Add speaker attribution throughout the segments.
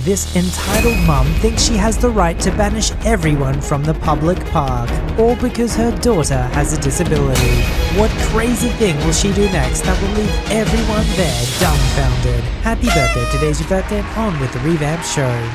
Speaker 1: This entitled mum thinks she has the right to banish everyone from the public park, all because her daughter has a disability. What crazy thing will she do next that will leave everyone there dumbfounded? Happy birthday, today's your birthday, and on with the revamped show.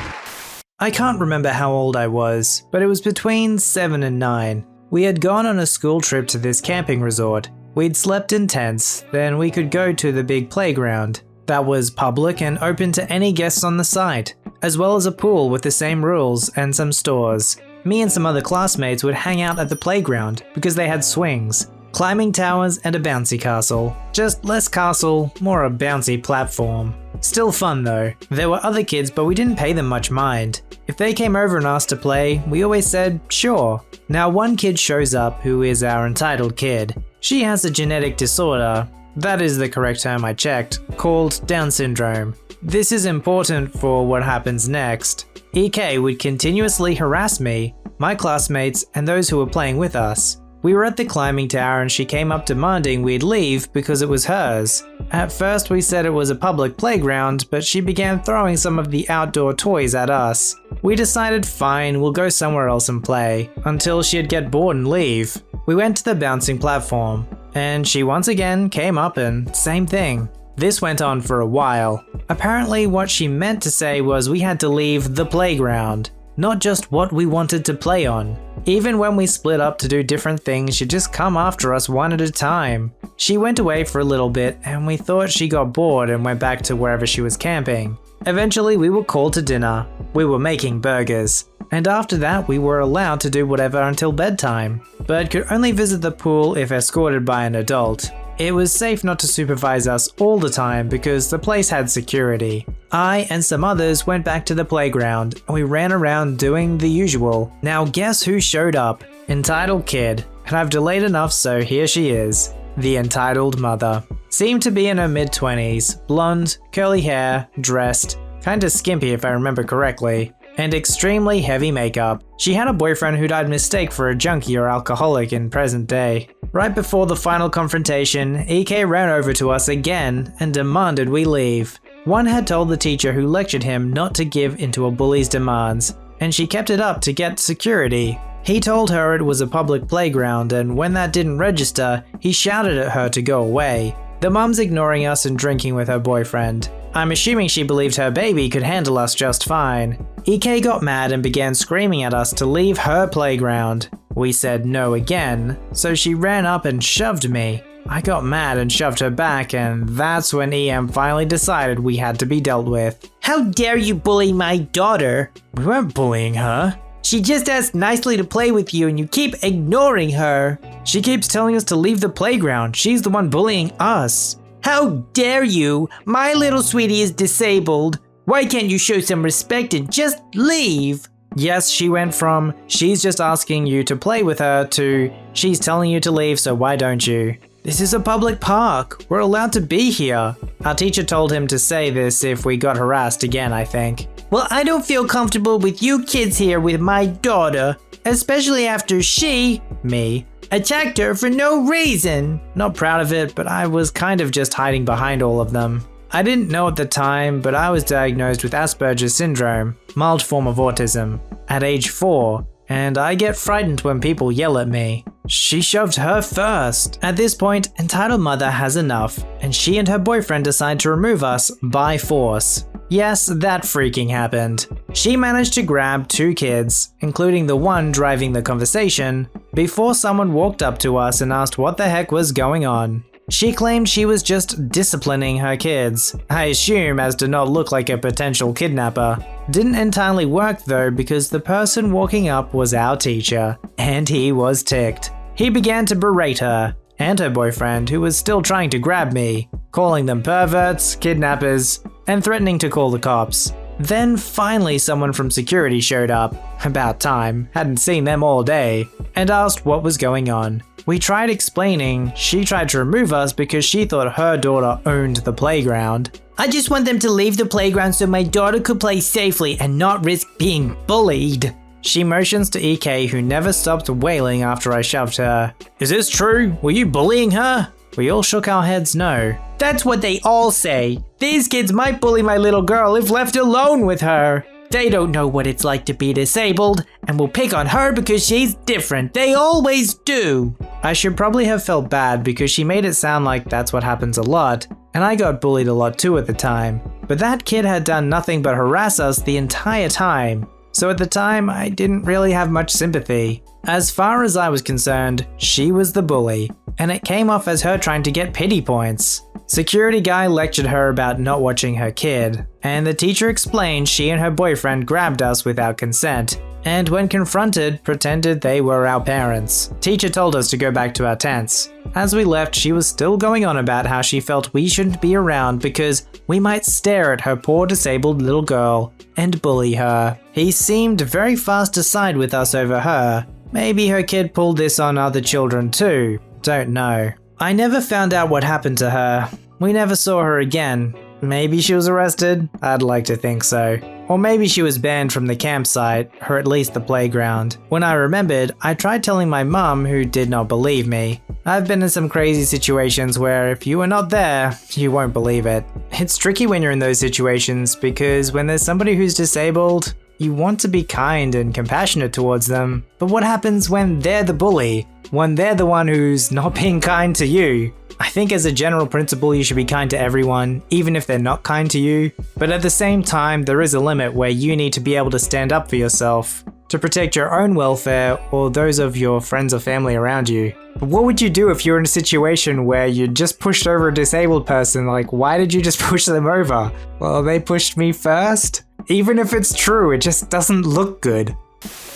Speaker 1: I can't remember how old I was, but it was between 7 and 9. We had gone on a school trip to this camping resort. We'd slept in tents, then we could go to the big playground. That was public and open to any guests on the site, as well as a pool with the same rules and some stores. Me and some other classmates would hang out at the playground because they had swings, climbing towers, and a bouncy castle. Just less castle, more a bouncy platform. Still fun though. There were other kids, but we didn't pay them much mind. If they came over and asked to play, we always said, sure. Now one kid shows up who is our entitled kid. She has a genetic disorder, that is the correct term I checked, called Down syndrome. This is important for what happens next. EK would continuously harass me, my classmates, and those who were playing with us. We were at the climbing tower and she came up demanding we'd leave because it was hers. At first we said it was a public playground, but she began throwing some of the outdoor toys at us. We decided fine, we'll go somewhere else and play, until she'd get bored and leave. We went to the bouncing platform, and she once again came up and same thing. This went on for a while. Apparently what she meant to say was we had to leave the playground, not just what we wanted to play on. Even when we split up to do different things, she'd just come after us one at a time. She went away for a little bit and we thought she got bored and went back to wherever she was camping. Eventually we were called to dinner. We were making burgers. And after that we were allowed to do whatever until bedtime, but could only visit the pool if escorted by an adult. It was safe not to supervise us all the time because the place had security. I and some others went back to the playground and we ran around doing the usual. Now guess who showed up? Entitled kid. And I've delayed enough, so here she is. The entitled mother. Seemed to be in her mid-20s, blonde, curly hair, dressed, kinda skimpy if I remember correctly, and extremely heavy makeup. She had a boyfriend who'd I'd mistake for a junkie or alcoholic in present day. Right before the final confrontation, EK ran over to us again and demanded we leave. One had told the teacher who lectured him not to give into a bully's demands, and she kept it up to get security. He told her it was a public playground, and when that didn't register, he shouted at her to go away. The mum's ignoring us and drinking with her boyfriend. I'm assuming she believed her baby could handle us just fine. EK got mad and began screaming at us to leave her playground. We said no again, so she ran up and shoved me. I got mad and shoved her back, and that's when EM finally decided we had to be dealt with.
Speaker 2: How dare you bully my daughter?
Speaker 1: We weren't bullying her.
Speaker 2: She just asked nicely to play with you and you keep ignoring her.
Speaker 1: She keeps telling us to leave the playground. She's the one bullying us.
Speaker 2: How dare you? My little sweetie is disabled. Why can't you show some respect and just leave?
Speaker 1: Yes, she went from, she's just asking you to play with her, to, she's telling you to leave, so why don't you? This is a public park. We're allowed to be here. Our teacher told him to say this if we got harassed again, I think.
Speaker 2: Well, I don't feel comfortable with you kids here with my daughter, especially after she,
Speaker 1: me,
Speaker 2: attacked her for no reason.
Speaker 1: Not proud of it, but I was kind of just hiding behind all of them. I didn't know at the time, but I was diagnosed with Asperger's syndrome, mild form of autism, at age 4, and I get frightened when people yell at me. She shoved her first. At this point, entitled mother has enough, and she and her boyfriend decide to remove us by force. Yes, that freaking happened. She managed to grab 2 kids, including the one driving the conversation, before someone walked up to us and asked what the heck was going on. She claimed she was just disciplining her kids, I assume as to not look like a potential kidnapper. Didn't entirely work though, because the person walking up was our teacher, and he was ticked. He began to berate her, and her boyfriend, who was still trying to grab me, calling them perverts, kidnappers, and threatening to call the cops. Then finally someone from security showed up, about time, hadn't seen them all day, and asked what was going on. We tried explaining, she tried to remove us because she thought her daughter owned the playground.
Speaker 2: I just want them to leave the playground so my daughter could play safely and not risk being bullied.
Speaker 1: She motions to EK, who never stopped wailing after I shoved her. Is this true? Were you bullying her? We all shook our heads no.
Speaker 2: That's what they all say. These kids might bully my little girl if left alone with her. They don't know what it's like to be disabled and will pick on her because she's different. They always do.
Speaker 1: I should probably have felt bad because she made it sound like that's what happens a lot, and I got bullied a lot too at the time. But that kid had done nothing but harass us the entire time. So at the time, I didn't really have much sympathy. As far as I was concerned, she was the bully, and it came off as her trying to get pity points. Security guy lectured her about not watching her kid, and the teacher explained she and her boyfriend grabbed us without consent, and when confronted, pretended they were our parents. Teacher told us to go back to our tents. As we left, she was still going on about how she felt we shouldn't be around because we might stare at her poor disabled little girl and bully her. He seemed very fast to side with us over her. Maybe her kid pulled this on other children too. Don't know. I never found out what happened to her. We never saw her again. Maybe she was arrested? I'd like to think so. Or maybe she was banned from the campsite, or at least the playground. When I remembered, I tried telling my mum, who did not believe me. I've been in some crazy situations where if you are not there, you won't believe it. It's tricky when you're in those situations because when there's somebody who's disabled, you want to be kind and compassionate towards them. But what happens when they're the bully? When they're the one who's not being kind to you? I think as a general principle you should be kind to everyone, even if they're not kind to you. But at the same time, there is a limit where you need to be able to stand up for yourself, to protect your own welfare or those of your friends or family around you. But what would you do if you're in a situation where you just pushed over a disabled person? Like, why did you just push them over? Well, they pushed me first? Even if it's true, it just doesn't look good.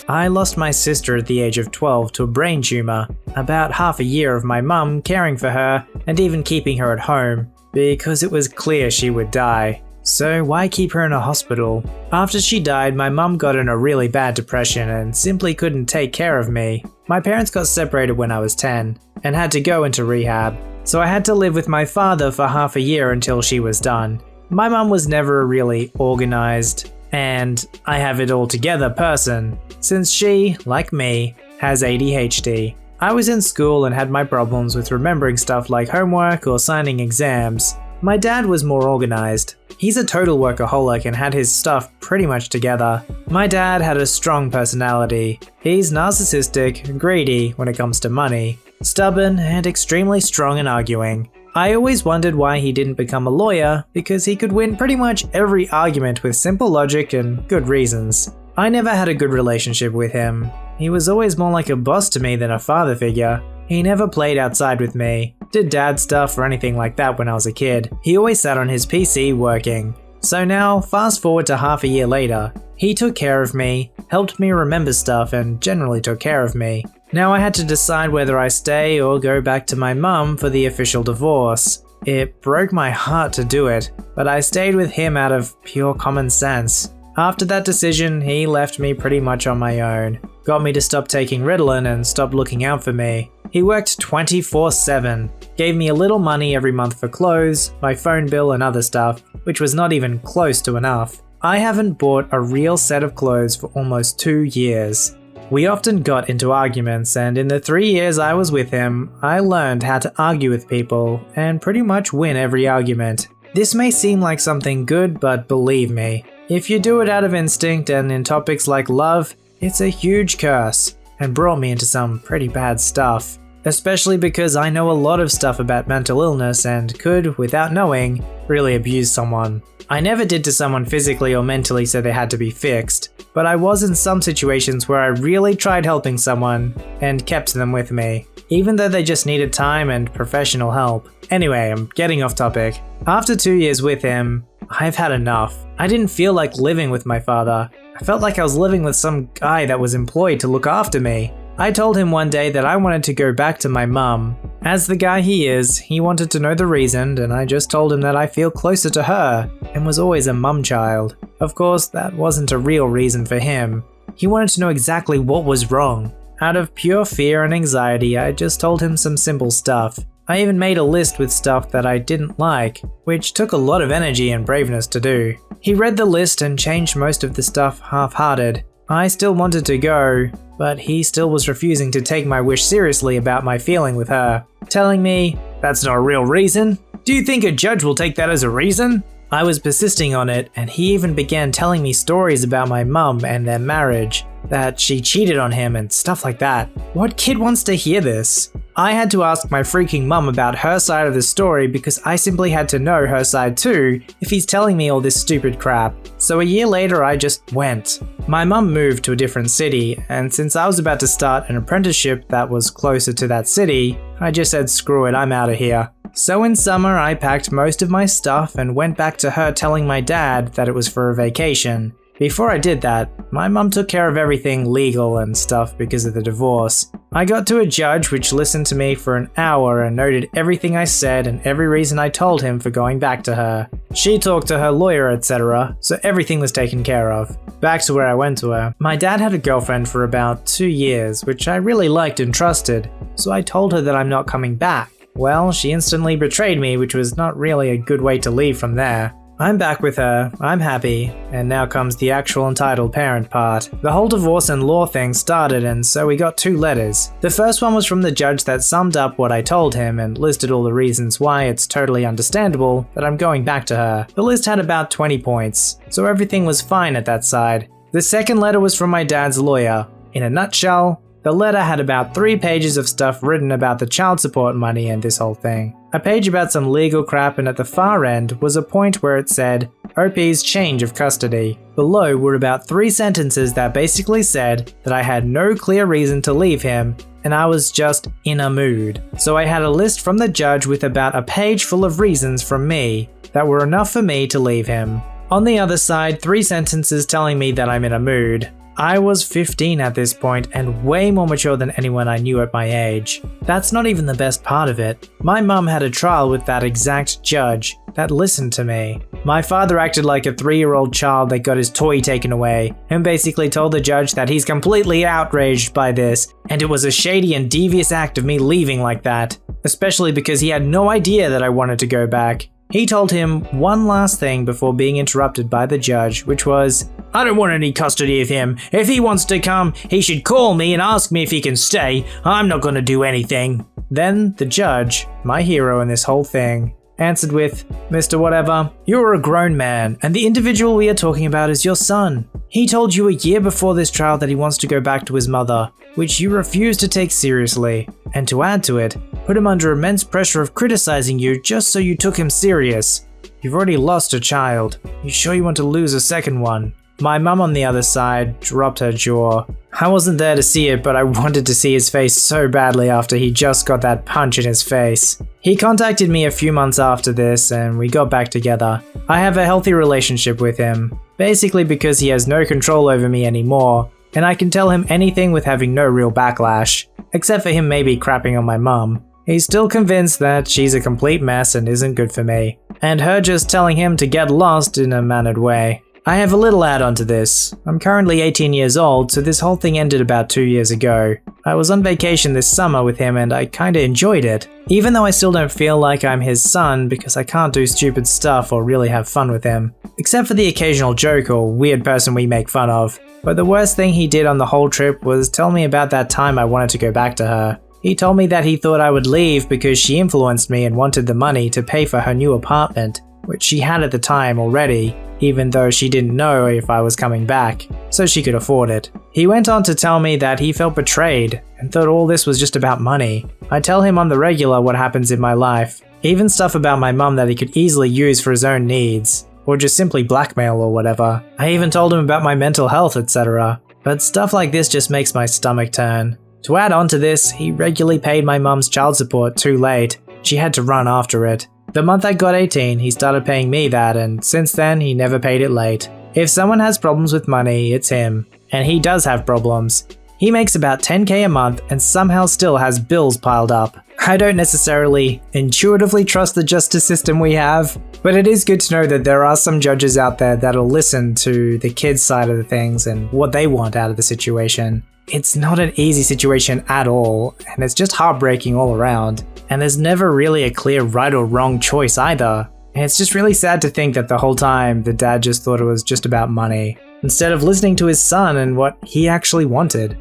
Speaker 1: I lost my sister at the age of 12 to a brain tumor, about half a year of my mum caring for her and even keeping her at home, because it was clear she would die. So why keep her in a hospital? After she died, my mum got in a really bad depression and simply couldn't take care of me. My parents got separated when I was 10 and had to go into rehab, so I had to live with my father for half a year until she was done. My mum was never a really organized and I have it all together person, since she, like me, has ADHD. I was in school and had my problems with remembering stuff like homework or signing exams. My dad was more organized. He's a total workaholic and had his stuff pretty much together. My dad had a strong personality. He's narcissistic, greedy when it comes to money, stubborn, and extremely strong in arguing. I always wondered why he didn't become a lawyer, because he could win pretty much every argument with simple logic and good reasons. I never had a good relationship with him. He was always more like a boss to me than a father figure. He never played outside with me, did dad stuff or anything like that when I was a kid. He always sat on his PC working. So now, fast forward to half a year later, he took care of me, helped me remember stuff, and generally took care of me. Now I had to decide whether I stay or go back to my mum for the official divorce. It broke my heart to do it, but I stayed with him out of pure common sense. After that decision, he left me pretty much on my own, got me to stop taking Ritalin and stop looking out for me. He worked 24/7, gave me a little money every month for clothes, my phone bill and other stuff, which was not even close to enough. I haven't bought a real set of clothes for almost 2 years. We often got into arguments, and in the 3 years I was with him, I learned how to argue with people and pretty much win every argument. This may seem like something good, but believe me, if you do it out of instinct and in topics like love, it's a huge curse and brought me into some pretty bad stuff. Especially because I know a lot of stuff about mental illness and could, without knowing, really abuse someone. I never did to someone physically or mentally so they had to be fixed, but I was in some situations where I really tried helping someone and kept them with me, even though they just needed time and professional help. Anyway, I'm getting off topic. After 2 years with him, I've had enough. I didn't feel like living with my father. I felt like I was living with some guy that was employed to look after me. I told him one day that I wanted to go back to my mum. As the guy he is, he wanted to know the reason, and I just told him that I feel closer to her and was always a mum child. Of course, that wasn't a real reason for him. He wanted to know exactly what was wrong. Out of pure fear and anxiety, I just told him some simple stuff. I even made a list with stuff that I didn't like, which took a lot of energy and braveness to do. He read the list and changed most of the stuff half-hearted. I still wanted to go, but he still was refusing to take my wish seriously about my feeling with her, telling me,
Speaker 2: That's not a real reason. Do you think a judge will take that as a reason? I was persisting on it, and he even began telling me stories about my mum and their marriage, that she cheated on him and stuff like that. What kid wants to hear this? I had to ask my freaking mum about her side of the story because I simply had to know her side too if he's telling me all this stupid crap. So a year later I just went. My mum moved to a different city, and since I was about to start an apprenticeship that was closer to that city, I just said screw it, I'm out of here. So in summer I packed most of my stuff and went back to her telling my dad that it was for a vacation. Before I did that, my mum took care of everything legal and stuff because of the divorce. I got to a judge which listened to me for an hour and noted everything I said and every reason I told him for going back to her. She talked to her lawyer, etc., so everything was taken care of. Back to where I went to her. My dad had a girlfriend for about 2 years, which I really liked and trusted, so I told her that I'm not coming back. Well, she instantly betrayed me, which was not really a good way to leave from there. I'm back with her, I'm happy, and now comes the actual entitled parent part. The whole divorce and law thing started, and so we got 2 letters. The first one was from the judge that summed up what I told him and listed all the reasons why it's totally understandable that I'm going back to her. The list had about 20 points, so everything was fine at that side. The second letter was from my dad's lawyer. In a nutshell, the letter had about 3 pages of stuff written about the child support money and this whole thing. A page about some legal crap, and at the far end was a point where it said, OP's change of custody. Below were about 3 sentences that basically said that I had no clear reason to leave him, and I was just in a mood. So I had a list from the judge with about a page full of reasons from me that were enough for me to leave him. On the other side, 3 sentences telling me that I'm in a mood. I was 15 at this point and way more mature than anyone I knew at my age. That's not even the best part of it. My mum had a trial with that exact judge that listened to me. My father acted like a 3-year-old child that got his toy taken away and basically told the judge that he's completely outraged by this and it was a shady and devious act of me leaving like that, especially because he had no idea that I wanted to go back. He told him one last thing before being interrupted by the judge, which was, I don't want any custody of him. If he wants to come, he should call me and ask me if he can stay. I'm not gonna do anything. Then the judge, my hero in this whole thing, answered with, Mr. Whatever, you are a grown man, and the individual we are talking about is your son. He told you a year before this trial that he wants to go back to his mother, which you refused to take seriously, and to add to it, put him under immense pressure of criticizing you just so you took him serious. You've already lost a child. You sure you want to lose a second one? My mum on the other side dropped her jaw. I wasn't there to see it, but I wanted to see his face so badly after he just got that punch in his face. He contacted me a few months after this and we got back together. I have a healthy relationship with him, basically because he has no control over me anymore, and I can tell him anything with having no real backlash, except for him maybe crapping on my mum. He's still convinced that she's a complete mess and isn't good for me, and her just telling him to get lost in a mannered way. I have a little add-on to this. I'm currently 18 years old, so this whole thing ended about 2 years ago. I was on vacation this summer with him and I kinda enjoyed it. Even though I still don't feel like I'm his son because I can't do stupid stuff or really have fun with him. Except for the occasional joke or weird person we make fun of. But the worst thing he did on the whole trip was tell me about that time I wanted to go back to her. He told me that he thought I would leave because she influenced me and wanted the money to pay for her new apartment, which she had at the time already, even though she didn't know if I was coming back, so she could afford it. He went on to tell me that he felt betrayed and thought all this was just about money. I tell him on the regular what happens in my life, even stuff about my mum that he could easily use for his own needs, or just simply blackmail or whatever. I even told him about my mental health, etc. But stuff like this just makes my stomach turn. To add on to this, he regularly paid my mum's child support too late. She had to run after it. The month I got 18, he started paying me that, and since then, he never paid it late. If someone has problems with money, it's him. And he does have problems. He makes about 10k a month and somehow still has bills piled up. I don't necessarily intuitively trust the justice system we have, but it is good to know that there are some judges out there that'll listen to the kids' side of the things and what they want out of the situation. It's not an easy situation at all, and it's just heartbreaking all around. And there's never really a clear right or wrong choice either. And it's just really sad to think that the whole time the dad just thought it was just about money, instead of listening to his son and what he actually wanted.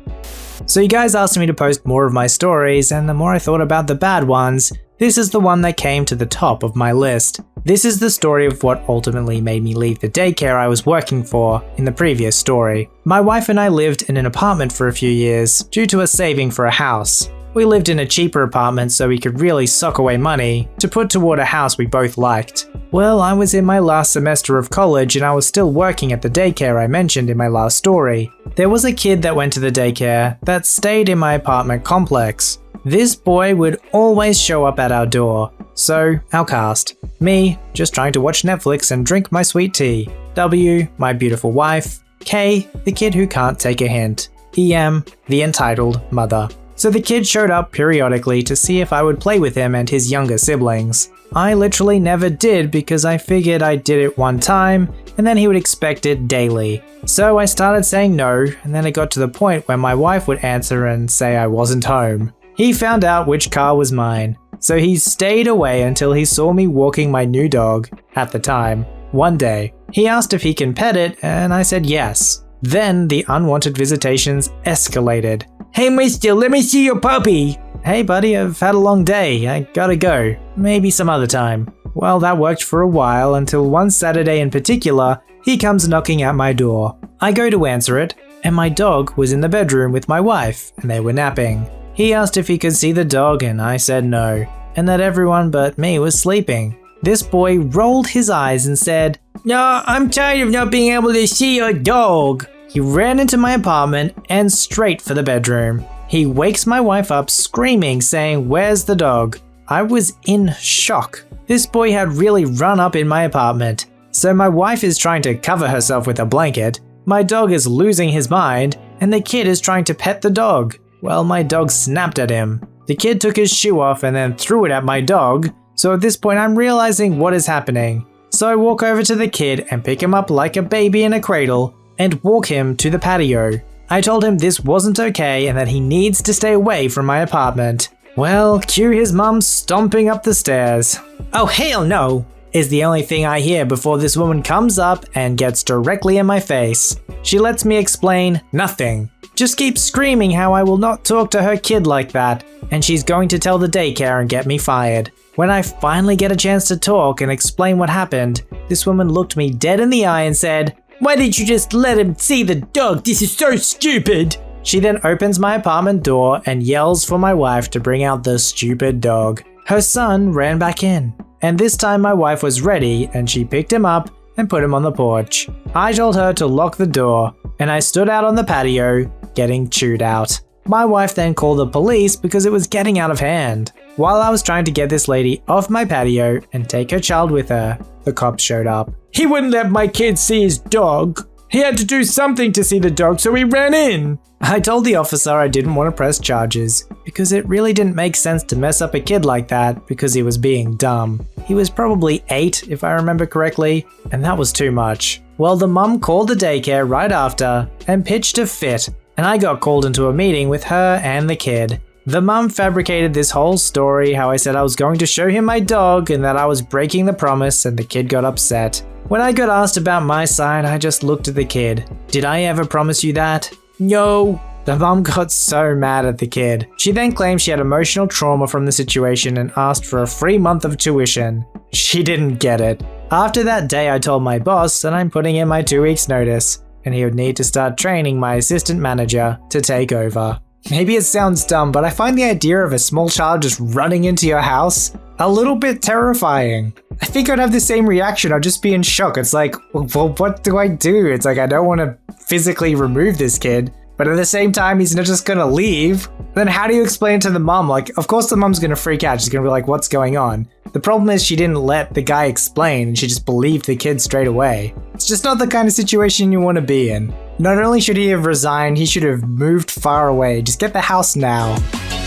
Speaker 2: So you guys asked me to post more of my stories, and the more I thought about the bad ones, This is the one that came to the top of my list. This is the story of what ultimately made me leave the daycare I was working for in the previous story. My wife and I lived in an apartment for a few years due to us saving for a house. We lived in a cheaper apartment so we could really sock away money to put toward a house we both liked. Well, I was in my last semester of college and I was still working at the daycare I mentioned in my last story. There was a kid that went to the daycare that stayed in my apartment complex. This boy would always show up at our door. So, our cast. Me, just trying to watch Netflix and drink my sweet tea. W, my beautiful wife. K, the kid who can't take a hint. EM, the entitled mother. So the kid showed up periodically to see if I would play with him and his younger siblings. I literally never did because I figured I did it one time and then he would expect it daily. So I started saying no, and then it got to the point where my wife would answer and say I wasn't home. He found out which car was mine, so he stayed away until he saw me walking my new dog, at the time. One day, he asked if he can pet it and I said yes. Then the unwanted visitations escalated. "Hey mister, let me see your puppy!" "Hey buddy, I've had a long day, I gotta go. Maybe some other time." Well, that worked for a while until one Saturday in particular, he comes knocking at my door. I go to answer it, and my dog was in the bedroom with my wife, and they were napping. He asked if he could see the dog and I said no, and that everyone but me was sleeping. This boy rolled his eyes and said, "No, I'm tired of not being able to see your dog." He ran into my apartment and straight for the bedroom. He wakes my wife up screaming, saying, "Where's the dog?" I was in shock. This boy had really run up in my apartment. So my wife is trying to cover herself with a blanket, my dog is losing his mind, and the kid is trying to pet the dog. Well, my dog snapped at him. The kid took his shoe off and then threw it at my dog. So at this point I'm realizing what is happening. So I walk over to the kid and pick him up like a baby in a cradle and walk him to the patio. I told him this wasn't okay and that he needs to stay away from my apartment. Well, cue his mum stomping up the stairs. "Oh hell no," is the only thing I hear before this woman comes up and gets directly in my face. She lets me explain nothing. Just keeps screaming how I will not talk to her kid like that, and she's going to tell the daycare and get me fired. When I finally get a chance to talk and explain what happened, this woman looked me dead in the eye and said, "Why didn't you just let him see the dog? This is so stupid." She then opens my apartment door and yells for my wife to bring out the stupid dog. Her son ran back in, and this time my wife was ready and she picked him up and put him on the porch. I told her to lock the door, and I stood out on the patio, getting chewed out. My wife then called the police because it was getting out of hand. While I was trying to get this lady off my patio and take her child with her, the cops showed up. "He wouldn't let my kid see his dog. He had to do something to see the dog, so he ran in." I told the officer I didn't want to press charges because it really didn't make sense to mess up a kid like that because he was being dumb. He was probably 8 if I remember correctly, and that was too much. Well, the mum called the daycare right after and pitched a fit, and I got called into a meeting with her and the kid. The mum fabricated this whole story how I said I was going to show him my dog and that I was breaking the promise, and the kid got upset. When I got asked about my side, I just looked at the kid. "Did I ever promise you that?" "No." The mum got so mad at the kid. She then claimed she had emotional trauma from the situation and asked for a free month of tuition. She didn't get it. After that day, I told my boss that I'm putting in my 2 weeks notice, and he would need to start training my assistant manager to take over. Maybe it sounds dumb, but I find the idea of a small child just running into your house a little bit terrifying. I think I'd have the same reaction. I'd just be in shock. It's like, well, what do I do? It's like, I don't want to physically remove this kid, but at the same time, he's not just gonna leave. Then how do you explain to the mom? Like, of course the mom's gonna freak out. She's gonna be like, what's going on? The problem is she didn't let the guy explain and she just believed the kid straight away. It's just not the kind of situation you want to be in. Not only should he have resigned, he should have moved far away. Just get the house now.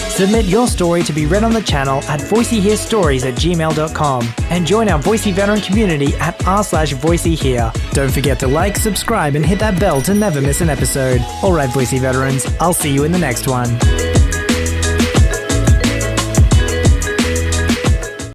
Speaker 1: Submit your story to be read on the channel at voiceyherestories@gmail.com and join our Voicey veteran community at r/VoiceyHere. Don't forget to like, subscribe, and hit that bell to never miss an episode. Alright, Voicey veterans, I'll see you in the next one.